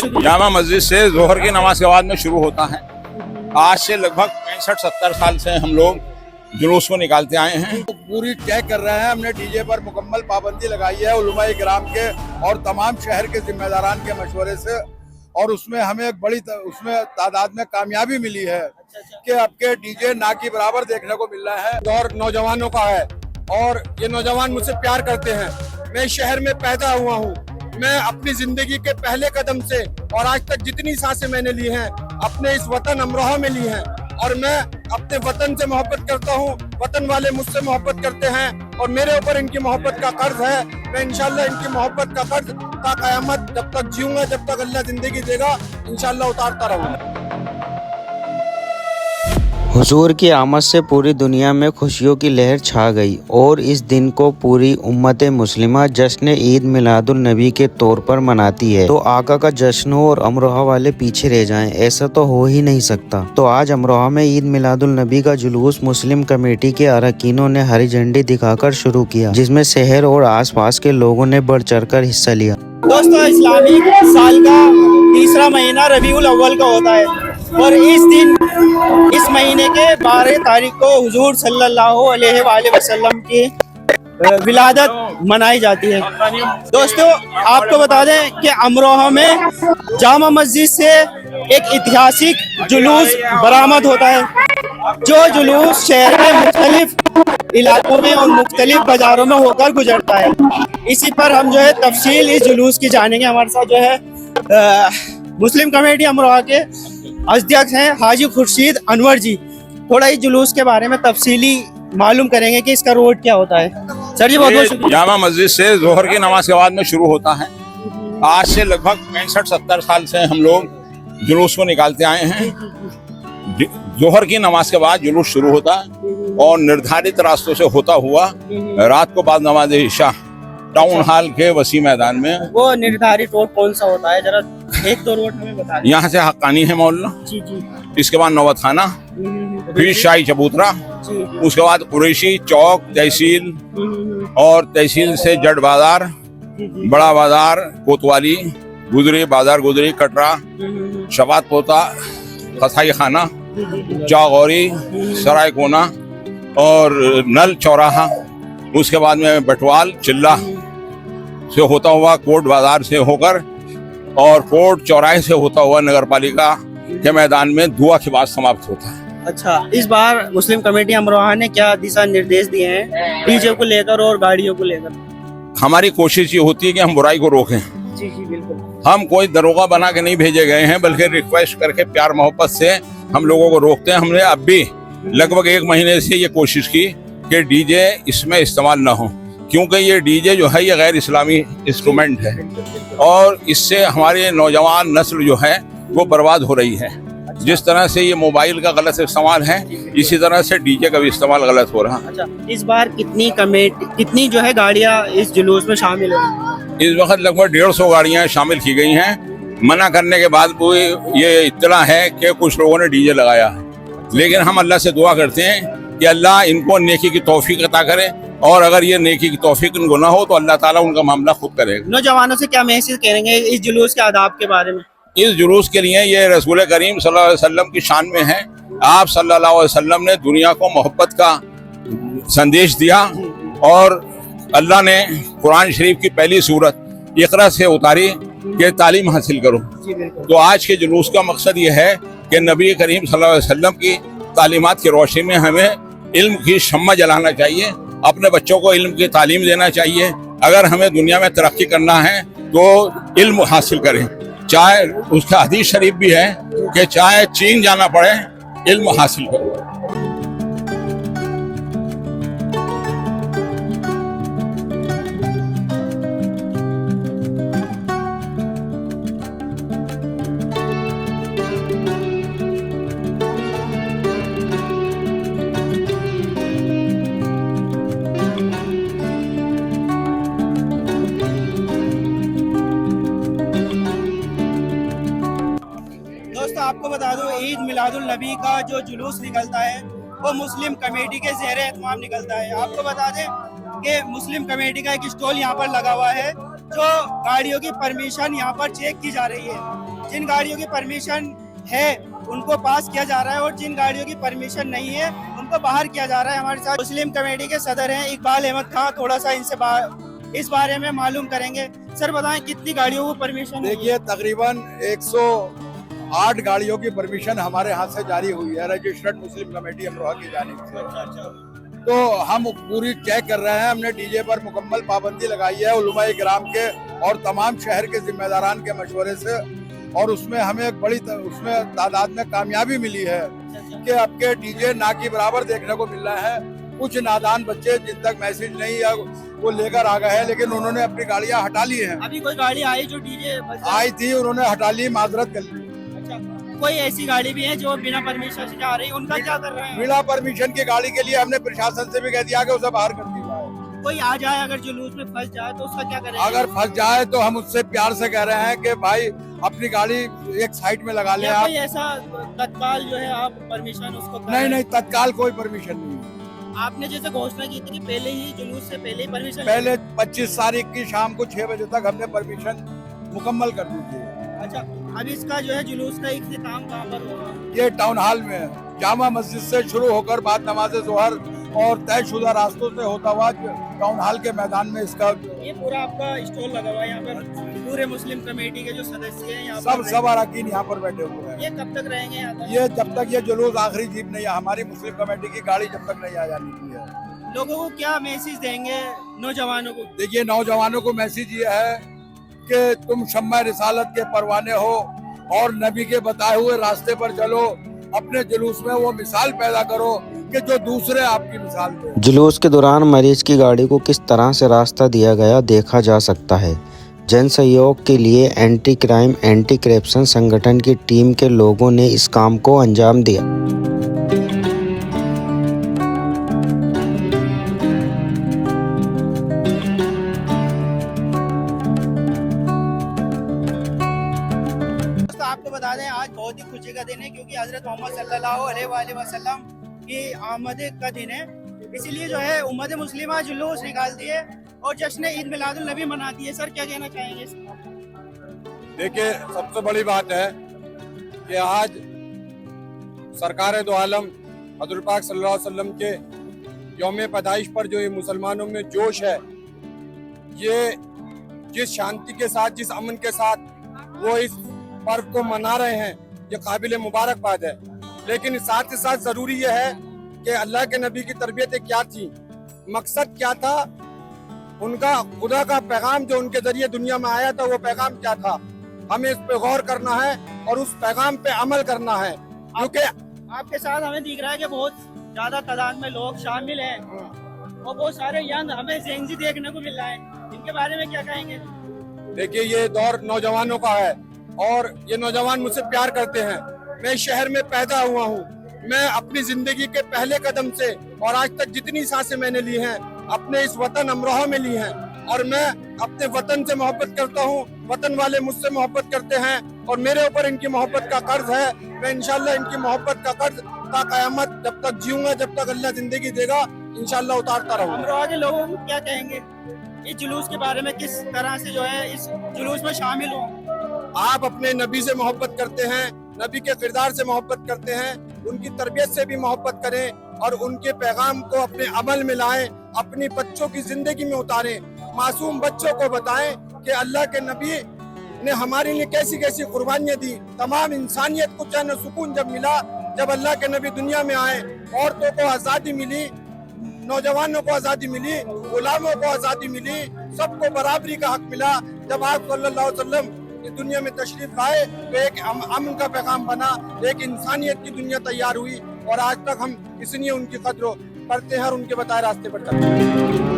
जामा मस्जिद से जोहर की नमाज के बाद में शुरू होता है। आज से लगभग 65-70 साल से हम लोग जुलूस को निकालते आए हैं। तो पूरी तय कर रहे हैं, हमने डीजे पर मुकम्मल पाबंदी लगाई है उलमाए किराम के और तमाम शहर के जिम्मेदारान के मशवरे से, और उसमें हमें एक बड़ी उसमें तादाद में कामयाबी मिली है कि अब के डीजे ना के बराबर देखने को मिल रहा है। और नौजवानों का है और ये नौजवान मुझसे प्यार करते हैं। मैं इस शहर में पैदा हुआ हूँ। मैं अपनी जिंदगी के पहले कदम से और आज तक जितनी सांसें मैंने ली हैं अपने इस वतन अमरोहा में ली हैं, और मैं अपने वतन से मोहब्बत करता हूँ, वतन वाले मुझसे मोहब्बत करते हैं और मेरे ऊपर इनकी मोहब्बत का कर्ज है। मैं इंशाल्लाह इनकी मोहब्बत का कर्ज ता क़यामत जब तक जीऊंगा, जब तक अल्लाह जिंदगी देगा, इंशाल्लाह उतारता रहूंगा। हुजूर की आमद से पूरी दुनिया में खुशियों की लहर छा गई और इस दिन को पूरी उम्मत मुस्लिमा जश्न ईद मिलादुल नबी के तौर पर मनाती है। तो आका का जश्न हो और अमरोहा वाले पीछे रह जाएं, ऐसा तो हो ही नहीं सकता। तो आज अमरोहा में ईद मिलादुल नबी का जुलूस मुस्लिम कमेटी के अरकानों ने हरी झंडी दिखाकर शुरू किया, जिसमें शहर और आसपास के लोगों ने बढ़ चढ़कर हिस्सा लिया। दोस्तों, इस्लामिक साल का तीसरा महीना रबीउल अव्वल का होता है और इस दिन इस महीने के 12 तारीख को हुजूर सल्लल्लाहु अलैहि वसल्लम की विलादत मनाई जाती है। दोस्तों, आपको बता दें कि अमरोहा में जामा मस्जिद से एक ऐतिहासिक जुलूस बरामद होता है, जो जुलूस शहर के मुख्तलिफ इलाकों में और मुख्तलिफ बाजारों में होकर गुजरता है। इसी पर हम जो है तफसील इस जुलूस की जानेंगे। हमारे साथ जो है मुस्लिम कमेटी अमरोहा के अध्यक्ष हैं हाजी खुर्शीद अनवर जी। थोड़ा इस जुलूस के बारे में तफसीली मालूम करेंगे कि इसका रोड क्या होता है। सर जी, बहुत बहुत शुक्रिया। जामा मस्जिद से जोहर की नमाज के बाद में शुरू होता है। आज से लगभग 65-70 साल से हम लोग जुलूस को निकालते आए हैं। जोहर की नमाज के बाद जुलूस शुरू होता है और निर्धारित रास्तों से होता हुआ रात को बाद नमाज इशा टाउन हॉल के वसी मैदान में। वो निर्धारित रोड कौन सा होता है, जरा एक तो रोड हमें बता दें। यहाँ से हक्कानी है मोहल्ला, जी जी, इसके बाद नौबत खाना, फिर शाही चबूतरा, उसके बाद कुरैशी चौक तहसील, और तहसील से जट बाजार, बड़ा बाजार, कोतवाली, गुजरी बाजार, गुजरी कटरा, शबात पोता, कसाई खाना, चौगौरी, सराय कोना और नल चौराहा। उसके बाद में बटवाल चिल्ला से होता हुआ कोट बाजार से होकर और कोट चौराहे से होता हुआ नगर पालिका के मैदान में दुआ के बाद समाप्त होता है। अच्छा, इस बार मुस्लिम कमेटी अमरोहा ने क्या दिशा निर्देश दिए हैं डीजे को लेकर और गाड़ियों को लेकर? हमारी कोशिश ये होती है कि हम बुराई को रोकें। जी जी, बिल्कुल। हम कोई दरोगा बना के नहीं भेजे गए हैं, बल्कि रिक्वेस्ट करके प्यार मोहब्बत से हम लोगों को रोकते हैं। हमने अब भी लगभग 1 महीने से ये कोशिश की कि डीजे इसमें इस्तेमाल ना हो, क्योंकि ये डीजे जो है ये गैर इस्लामी इंस्ट्रूमेंट है और इससे हमारे नौजवान नस्ल जो है वो बर्बाद हो रही है। जिस तरह से ये मोबाइल का गलत इस्तेमाल है, इसी तरह से डीजे का भी इस्तेमाल गलत हो रहा है। अच्छा, इस बार कितनी जो है गाड़ियाँ इस जुलूस में शामिल होंगी? इस वक्त लगभग 150 गाड़ियां शामिल की गई हैं। मना करने के बाद भी ये इत्तला है कि कुछ लोगों ने डीजे लगाया है, लेकिन हम अल्लाह से दुआ करते हैं कि अल्लाह इनको नेकी की तौफीक अता करे, और अगर ये नेकी की तौफीक इनको ना हो तो अल्लाह ताला उनका मामला खुद करेगा। नौजवानों से क्या मैसेज करेंगे इस जुलूस के आदाब के बारे में? इस जुलूस के लिए ये रसूल करीम सल्लल्लाहु अलैहि वसल्लम की शान में है। आप सल्लल्लाहु अलैहि वसल्लम ने दुनिया को मोहब्बत का संदेश दिया और अल्लाह ने कुरान शरीफ की पहली सूरत इक़रा से उतारी कि तालीम हासिल करो। तो आज के जुलूस का मकसद ये है कि नबी करीम सल्लल्लाहु अलैहि वसल्लम की तालीमात की रोशनी में हमें इल्म की शम्मा जलाना चाहिए, अपने बच्चों को इल्म की तालीम देना चाहिए। अगर हमें दुनिया में तरक्की करना है तो इल्म हासिल करें, चाहे उसका हदीस शरीफ भी है कि चाहे चीन जाना पड़े इल्म हासिल करो। दोस्तों, आपको बता दूं ईद मिलादुल नबी का जो जुलूस निकलता है वो मुस्लिम कमेटी के ज़ेरे एहतमाम निकलता है। आपको बता दें कि मुस्लिम कमेटी का एक स्टॉल यहाँ पर लगा हुआ है जो गाड़ियों की परमिशन यहाँ पर चेक की जा रही है। जिन गाड़ियों की परमिशन है उनको पास किया जा रहा है और जिन गाड़ियों की परमिशन नहीं है उनको बाहर किया जा रहा है। हमारे साथ मुस्लिम कमेटी के सदर हैं इकबाल अहमद खां, थोड़ा सा इनसे इस बारे में मालूम करेंगे। सर बताएं कितनी गाड़ियों को परमिशन? देखिए तकरीबन 108 गाड़ियों की परमिशन हमारे यहाँ से जारी हुई है रजिस्टर्ड मुस्लिम कमेटी अमरोहा की जानिब से। तो हम पूरी चेक कर रहे हैं। हमने डीजे पर मुकम्मल पाबंदी लगाई है उलमाए किराम के और तमाम शहर के जिम्मेदारान के मशवरे से, और उसमें हमें एक बड़ी उसमें तादाद में कामयाबी मिली है कि अब के डीजे ना के बराबर देखने को मिल रहा है। कुछ नादान बच्चे जिन तक मैसेज नहीं है वो लेकर आ गए हैं, लेकिन उन्होंने अपनी गाड़ियां हटा ली हैं। अभी कोई गाड़ी आई जो डीजे आई थी, उन्होंने हटा ली, माजरत कर ली। अच्छा, कोई ऐसी गाड़ी भी है जो बिना परमिशन से जा रही है, उनका क्या कर रहे हैं? बिना परमिशन की गाड़ी के लिए हमने प्रशासन से भी कह दिया कि उसे बाहर कर दिया है। कोई आ जाए अगर जुलूस में फंस जाए तो उसका क्या करेंगे? अगर फंस जाए तो हम उससे प्यार से कह रहे हैं कि भाई अपनी गाड़ी एक साइड में लगा ले या आप। कोई ऐसा तत्काल जो है आप परमिशन उसको नहीं, तत्काल कोई परमिशन नहीं। आपने जैसे घोषणा की थी कि पहले ही जुलूस से पहले ही परमिशन, पहले 25 तारीख की शाम को 6 बजे तक हमने परमिशन मुकम्मल कर दी थी। अच्छा, अब इसका जो है जुलूस का इख्तिताम कहाँ पर होगा? ये टाउन हॉल में है, जामा मस्जिद से शुरू होकर बाद नमाज जोहर और तयशुदा रास्तों से होता हुआ टाउन हॉल के मैदान में इसका ये पूरा आपका स्टॉल लगा हुआ है। यहाँ पर पूरे मुस्लिम कमेटी के जो सदस्य हैं यहाँ सब अरकान यहाँ पर बैठे हुए हैं। ये कब तक रहेंगे यहाँ पर? ये जब तक ये जुलूस आखिरी जीप नहीं है, हमारी मुस्लिम कमेटी की गाड़ी जब तक नहीं आ जानी है। लोगों को क्या मैसेज देंगे नौजवानों को? देखिए नौजवानों को मैसेज ये है कि तुम शम्मा रिसालत के परवाने हो और नबी के बताए हुए रास्ते पर चलो। अपने जुलूस में वो मिसाल पैदा करो कि जो दूसरे आपकी मिसाल दे। जुलूस के दौरान मरीज की गाड़ी को किस तरह से रास्ता दिया गया देखा जा सकता है। जन सहयोग के लिए एंटी क्राइम एंटी करप्शन संगठन की टीम के लोगों ने इस काम को अंजाम दिया। आपको बता दें आज बहुत ही खुशी का दिन है क्योंकि हजरत मोहम्मद सल्लल्लाहु अलैहि वसल्लम की आमद का दिन है। इसीलिए जो है उम्मत मुस्लिमा जुलूस निकालती है और जश्न ईद मिलादुल नबी मनाती है। सर क्या कहना चाहेंगे? देखिए सबसे बड़ी बात है कि आज सरकार दो आलम हज़रत पाक सल्लल्लाहु अलैहि वसल्लम के यौम पैदाइश पर जो ये मुसलमानों में जोश है, ये जिस शांति के साथ जिस अमन के साथ वो इस पर्व को मना रहे हैं, ये काबिल मुबारकबाद है। लेकिन साथ ही साथ जरूरी ये है कि अल्लाह के नबी की तरबियतें क्या थी, मकसद क्या था, उनका खुदा का पैगाम जो उनके जरिए दुनिया में आया था वो पैगाम क्या था, हमें इस पे गौर करना है और उस पैगाम पे अमल करना है। क्योंकि आपके साथ हमें दिख रहा है कि बहुत ज्यादा तादाद में लोग शामिल हैं और बहुत सारे यंग हमें जेंजी देखने को मिल रहा है, इनके बारे में क्या कहेंगे? देखिए ये दौर नौजवानों का है और ये नौजवान मुझसे प्यार करते हैं। मैं शहर में पैदा हुआ हूँ, मैं अपनी जिंदगी के पहले कदम से और आज तक जितनी सांसें मैंने ली हैं अपने इस वतन अमरोहा में ली हैं और मैं अपने वतन से मोहब्बत करता हूँ, वतन वाले मुझसे मोहब्बत करते हैं और मेरे ऊपर इनकी मोहब्बत का कर्ज है। मैं इंशाल्लाह इनकी मोहब्बत का कर्ज ता कयामत जब तक जीऊंगा, जब तक अल्लाह जिंदगी देगा, इंशाल्लाह उतारता रहूंगा। अमरोहा के लोगों को क्या कहेंगे इस जुलूस के बारे में, किस तरह से जो है इस जुलूस में शामिल हो? आप अपने नबी से मोहब्बत करते हैं, नबी के किरदार से मोहब्बत करते हैं, उनकी तरबियत से भी मोहब्बत करें और उनके पैगाम को अपने अमल में लाएं, अपनी बच्चों की जिंदगी में उतारें, मासूम बच्चों को बताएं कि अल्लाह के नबी ने हमारे लिए कैसी कैसी कुर्बानियां दी। तमाम इंसानियत को चैन और सुकून जब मिला, जब अल्लाह के नबी दुनिया में आए, औरतों को आज़ादी मिली, नौजवानों को आज़ादी मिली, गुलामों को आज़ादी मिली, सबको बराबरी का हक मिला। जब आप सल्लल्लाहु अलैहि वसल्लम इस दुनिया में तशरीफ लाए तो एक अमन का पैगाम बना, एक इंसानियत की दुनिया तैयार हुई और आज तक हम इसलिए उनकी कद्र करते हैं और उनके बताए रास्ते पर चलते हैं।